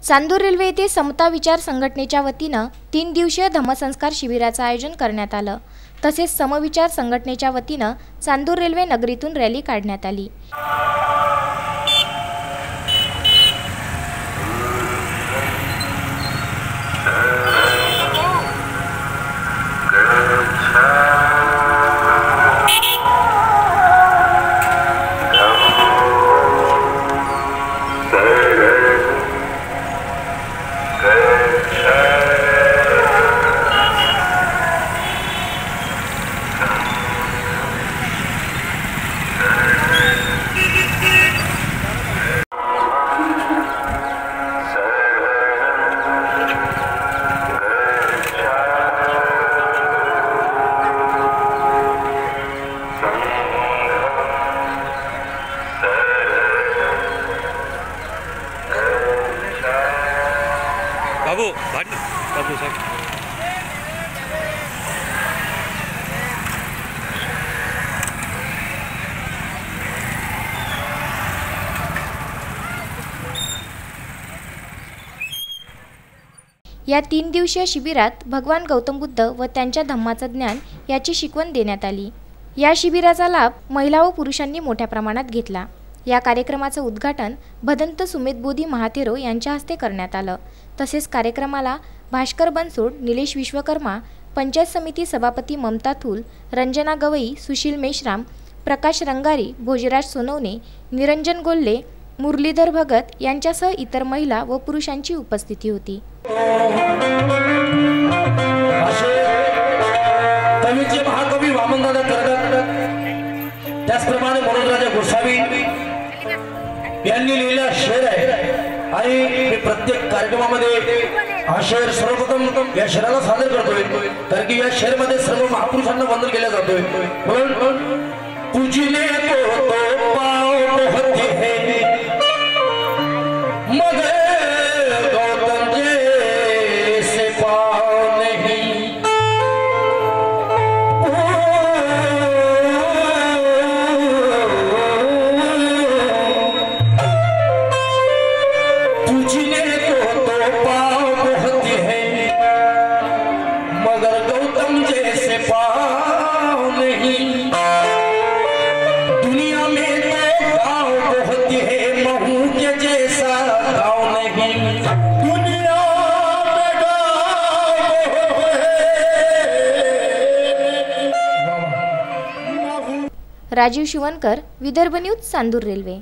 Chandur railway येथे समता विचार संघटनेच्या वतीनं 3 दिवसीय धम्मसंस्कार शिबिराचं आयोजन करण्यात आलं। तसेच समविचार संघटनेच्या वतीनं चांदूर रेल्वे नगरीतून रॅली काढण्यात आली। बाबू साहब या 3 दिवसीय शिबिरात भगवान गौतम बुद्ध व त्यांच्या धम्माचं ज्ञान याची शिकवण देण्यात आली। या शिबिराचा लाभ महिला व पुरुषांनी मोठ्या प्रमाणात घेतला। या कार्यक्रमाचं उद्घाटन भदंत सुमेध बोधी महाथेरो यांच्या हस्ते करण्यात आलं। तसेच कार्यक्रमाला भास्कर बनसोड, निलेश विश्वकर्मा, पंचायत समिती सभापती ममता थूल, रंजना गवई, सुशील मेश्राम, प्रकाश रंगारी, भोजराज सोनवणे, निरंजन गोल्ले, मुरलीधर भगत यांच्यासह इतर महिला व पुरुषांची उपस्थिती होती। महाकवी वामनदादा कर्डक, त्याचप्रमाणे मनोजराजे गोसावी यांनी लिहिलेला शेर आहे आणि मी प्रत्येक कार्यक्रमामध्ये हा शेर सर्वप्रथम या शेराला सादर करतोय, कारण की या शेर मध्ये सर्व महापुरुषांना वंदन केला जातोय। पूजने को तो पाओ होते हैं मगर गौतम जैसे पाओ नहीं। पूजने को तो पाओ होते हैं मगर गौतम जैसे पाओ नहीं। दुनिया में तो गाँव बहुत है महू के जैसा गाँव नहीं। दुनिया में गाँव राजीव शिवनकर, विदर्भ न्यूज, चांदूर रेल्वे।